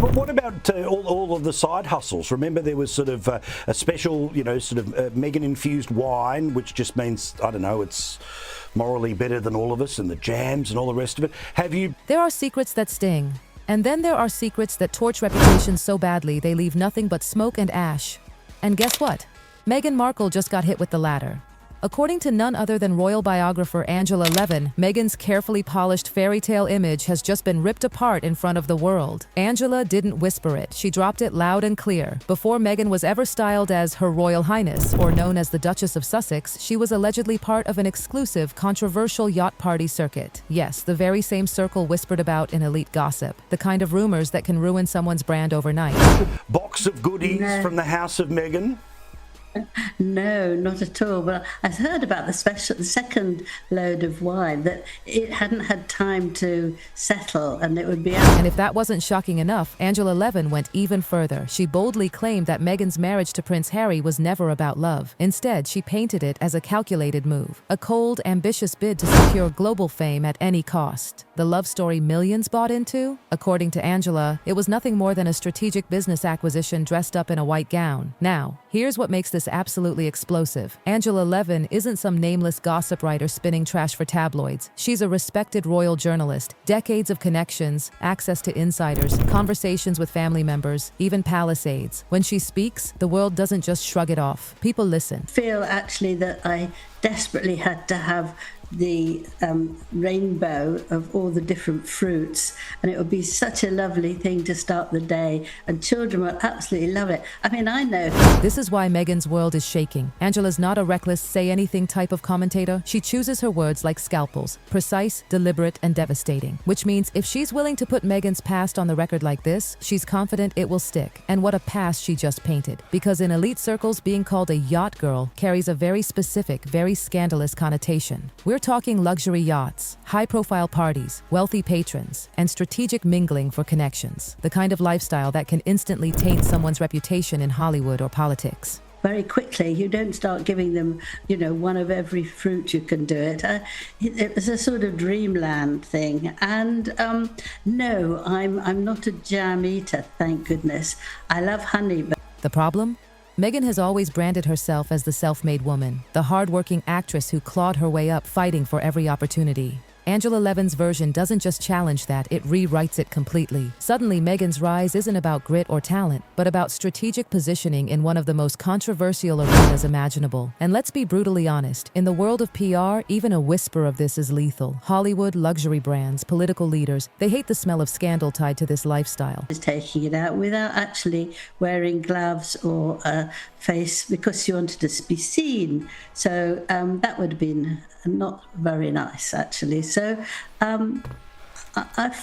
But what about all of the side hustles? Remember, there was sort of a special, Meghan-infused wine, which just means, I don't know, it's morally better than all of us, and the jams and all the rest of it. Have you... There are secrets that sting. And then there are secrets that torch reputations so badly they leave nothing but smoke and ash. And guess what? Meghan Markle just got hit with the latter. According to none other than royal biographer Angela Levin, Meghan's carefully polished fairy tale image has just been ripped apart in front of the world. Angela didn't whisper it, she dropped it loud and clear. Before Meghan was ever styled as Her Royal Highness, or known as the Duchess of Sussex, she was allegedly part of an exclusive, controversial yacht party circuit. Yes, the very same circle whispered about in elite gossip, the kind of rumors that can ruin someone's brand overnight. Box of goodies from the house of Meghan? No, not at all. But I've heard about the second load of wine, that it hadn't had time to settle and it would be out. And if that wasn't shocking enough, Angela Levin went even further. She boldly claimed that Meghan's marriage to Prince Harry was never about love. Instead, she painted it as a calculated move, a cold, ambitious bid to secure global fame at any cost. The love story millions bought into? According to Angela, it was nothing more than a strategic business acquisition dressed up in a white gown. Now, here's what makes this absolutely explosive. Angela Levin isn't some nameless gossip writer spinning trash for tabloids. She's a respected royal journalist, decades of connections, access to insiders, conversations with family members, even palisades. When she speaks, the world doesn't just shrug it off. People listen. I feel actually that I desperately had to have the rainbow of all the different fruits, and it would be such a lovely thing to start the day, and children will absolutely love it. I mean, I know. This is why Meghan's world is shaking. Angela's not a reckless, say-anything type of commentator. She chooses her words like scalpels, precise, deliberate, and devastating. Which means if she's willing to put Meghan's past on the record like this, she's confident it will stick. And what a past she just painted. Because in elite circles, being called a yacht girl carries a very specific, very scandalous connotation. We're talking luxury yachts, high-profile parties, wealthy patrons, and strategic mingling for connections. The kind of lifestyle that can instantly taint someone's reputation in Hollywood or politics. Very quickly, you don't start giving them, one of every fruit. You can do it. It was a sort of dreamland thing. And no, I'm not a jam eater, thank goodness. I love honey, but... The problem? Meghan has always branded herself as the self-made woman, the hard-working actress who clawed her way up fighting for every opportunity. Angela Levin's version doesn't just challenge that, it rewrites it completely. Suddenly, Meghan's rise isn't about grit or talent, but about strategic positioning in one of the most controversial arenas imaginable. And let's be brutally honest, in the world of PR, even a whisper of this is lethal. Hollywood, luxury brands, political leaders, they hate the smell of scandal tied to this lifestyle. Is taking it out without actually wearing gloves or a face because you wanted to be seen. So that would have been not very nice, actually. So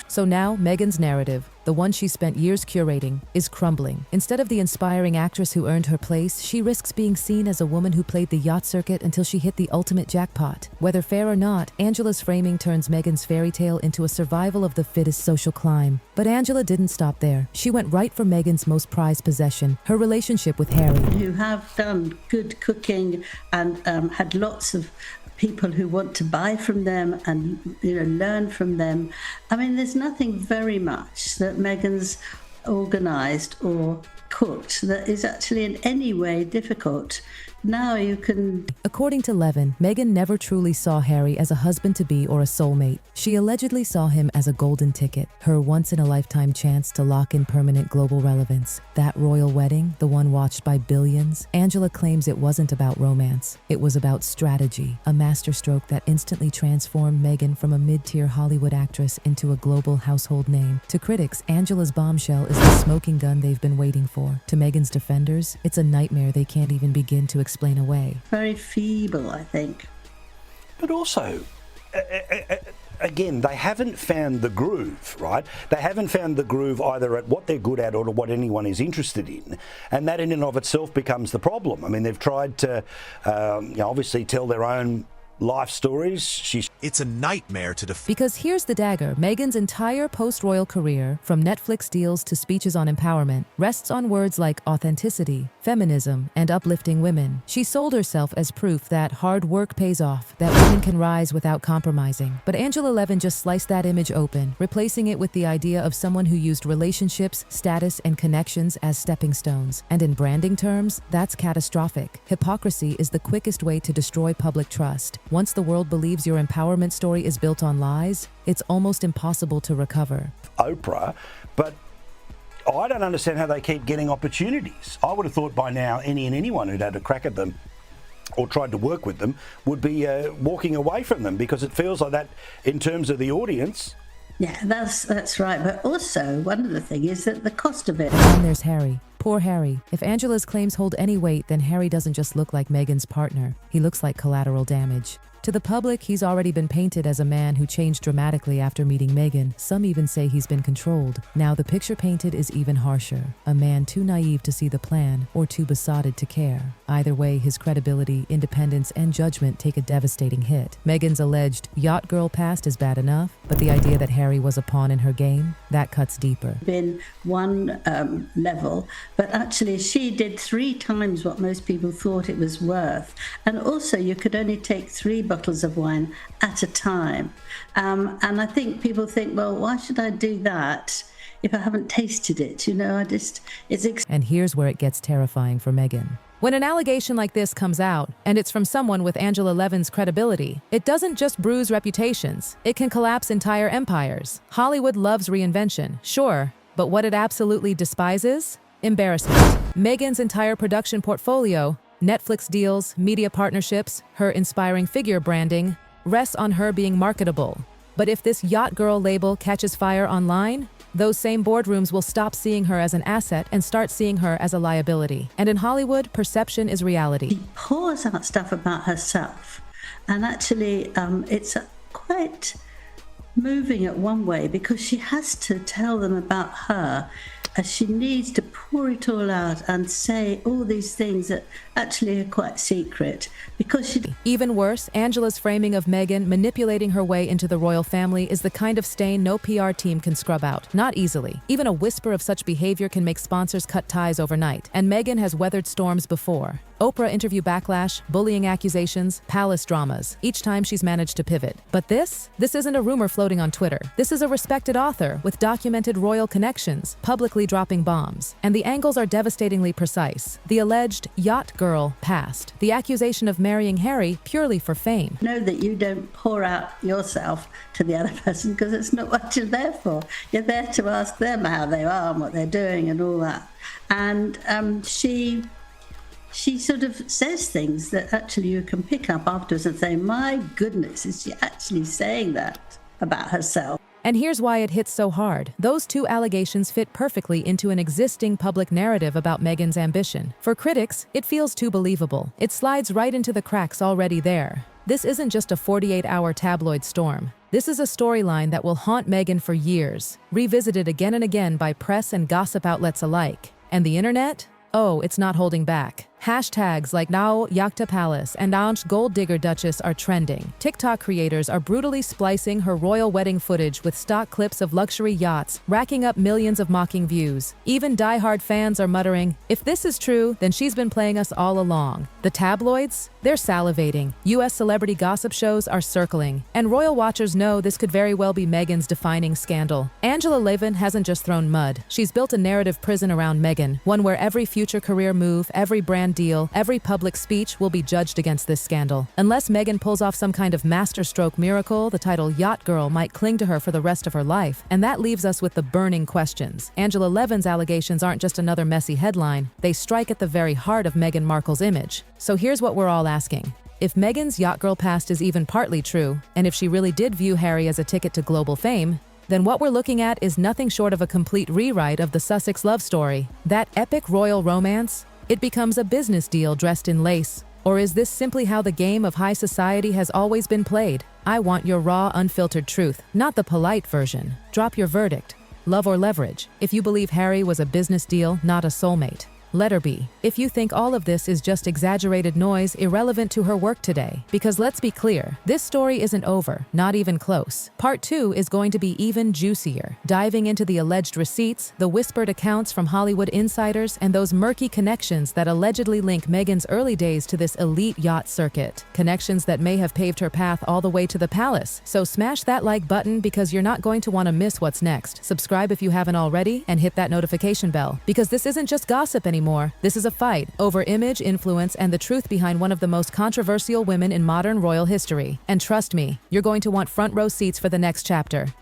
So now, Meghan's narrative, the one she spent years curating, is crumbling. Instead of the inspiring actress who earned her place, she risks being seen as a woman who played the yacht circuit until she hit the ultimate jackpot. Whether fair or not, Angela's framing turns Meghan's fairy tale into a survival of the fittest social climb. But Angela didn't stop there. She went right for Meghan's most prized possession, her relationship with Harry. Who have done good cooking and had lots of people who want to buy from them and learn from them. I mean, there's nothing very much that Meghan's organised or cooked that is actually in any way difficult. Now you can... According to Levin, Meghan never truly saw Harry as a husband-to-be or a soulmate. She allegedly saw him as a golden ticket, her once-in-a-lifetime chance to lock in permanent global relevance. That royal wedding, the one watched by billions, Angela claims it wasn't about romance. It was about strategy, a masterstroke that instantly transformed Meghan from a mid-tier Hollywood actress into a global household name. To critics, Angela's bombshell is the smoking gun they've been waiting for. To Meghan's defenders, it's a nightmare they can't even begin to explain away. Very feeble, I think. But also, again, they haven't found the groove, right? They haven't found the groove either at what they're good at or what anyone is interested in. And that in and of itself becomes the problem. I mean, they've tried to obviously tell their own life stories. She's It's a nightmare to defend. Because here's the dagger, Meghan's entire post-royal career, from Netflix deals to speeches on empowerment, rests on words like authenticity, feminism, and uplifting women. She sold herself as proof that hard work pays off, that women can rise without compromising. But Angela Levin just sliced that image open, replacing it with the idea of someone who used relationships, status, and connections as stepping stones. And in branding terms, that's catastrophic. Hypocrisy is the quickest way to destroy public trust. Once the world believes your empowerment story is built on lies, it's almost impossible to recover. Oprah, but I don't understand how they keep getting opportunities. I would have thought by now anyone who'd had a crack at them or tried to work with them would be walking away from them, because it feels like that in terms of the audience. Yeah, that's right. But also, one of the things is that the cost of it. And there's Harry. Poor Harry. If Angela's claims hold any weight, then Harry doesn't just look like Meghan's partner. He looks like collateral damage. To the public, he's already been painted as a man who changed dramatically after meeting Meghan. Some even say he's been controlled. Now the picture painted is even harsher. A man too naive to see the plan or too besotted to care. Either way, his credibility, independence, and judgment take a devastating hit. Meghan's alleged yacht girl past is bad enough, but the idea that Harry was a pawn in her game, that cuts deeper. Been one level, but actually she did 3 times what most people thought it was worth. And also you could only take 3 bottles of wine at a time. And I think people think, well, why should I do that if I haven't tasted it? You know, And here's where it gets terrifying for Meghan. When an allegation like this comes out, and it's from someone with Angela Levin's credibility, it doesn't just bruise reputations, it can collapse entire empires. Hollywood loves reinvention, sure, but what it absolutely despises? Embarrassment. Meghan's entire production portfolio, Netflix deals, media partnerships, her inspiring figure branding, rests on her being marketable. But if this yacht girl label catches fire online, those same boardrooms will stop seeing her as an asset and start seeing her as a liability. And in Hollywood, perception is reality. She pours out stuff about herself. And actually, it's quite moving at one way, because she has to tell them about her, as she needs to pour it all out and say all these things that actually are quite secret, because she... Even worse, Angela's framing of Meghan manipulating her way into the royal family is the kind of stain no PR team can scrub out. Not easily. Even a whisper of such behavior can make sponsors cut ties overnight. And Meghan has weathered storms before. Oprah interview backlash, bullying accusations, palace dramas. Each time she's managed to pivot. But this isn't a rumor floating on Twitter. This is a respected author with documented royal connections, publicly dropping bombs. And the angles are devastatingly precise. The alleged yacht girl past. The accusation of marrying Harry purely for fame. Know that you don't pour out yourself to the other person, because it's not what you're there for. You're there to ask them how they are and what they're doing and all that. And she sort of says things that actually you can pick up afterwards and say, my goodness, is she actually saying that about herself? And here's why it hits so hard. Those 2 allegations fit perfectly into an existing public narrative about Meghan's ambition. For critics, it feels too believable. It slides right into the cracks already there. This isn't just a 48-hour tabloid storm. This is a storyline that will haunt Meghan for years, revisited again and again by press and gossip outlets alike. And the internet? Oh, it's not holding back. Hashtags like Now Yakta Palace and Ange Gold Digger Duchess are trending. TikTok creators are brutally splicing her royal wedding footage with stock clips of luxury yachts, racking up millions of mocking views. Even die-hard fans are muttering, if this is true, then she's been playing us all along. The tabloids? They're salivating. US celebrity gossip shows are circling. And royal watchers know this could very well be Meghan's defining scandal. Angela Levin hasn't just thrown mud. She's built a narrative prison around Meghan, one where every future career move, every brand deal, every public speech will be judged against this scandal. Unless Meghan pulls off some kind of masterstroke miracle, the title Yacht Girl might cling to her for the rest of her life. And that leaves us with the burning questions. Angela Levin's allegations aren't just another messy headline. They strike at the very heart of Meghan Markle's image. So here's what we're all asking. If Meghan's Yacht Girl past is even partly true, and if she really did view Harry as a ticket to global fame, then what we're looking at is nothing short of a complete rewrite of the Sussex love story. That epic royal romance? It becomes a business deal dressed in lace. Or is this simply how the game of high society has always been played? I want your raw, unfiltered truth, not the polite version. Drop your verdict. Love or leverage. If you believe Harry was a business deal, not a soulmate. Letter B. If you think all of this is just exaggerated noise irrelevant to her work today, because let's be clear, this story isn't over, not even close. Part 2 is going to be even juicier, diving into the alleged receipts, the whispered accounts from Hollywood insiders, and those murky connections that allegedly link Meghan's early days to this elite yacht circuit. Connections that may have paved her path all the way to the palace. So smash that like button because you're not going to want to miss what's next. Subscribe if you haven't already and hit that notification bell, because this isn't just gossip anymore. This is a fight over image, influence, and the truth behind one of the most controversial women in modern royal history. And trust me, you're going to want front row seats for the next chapter.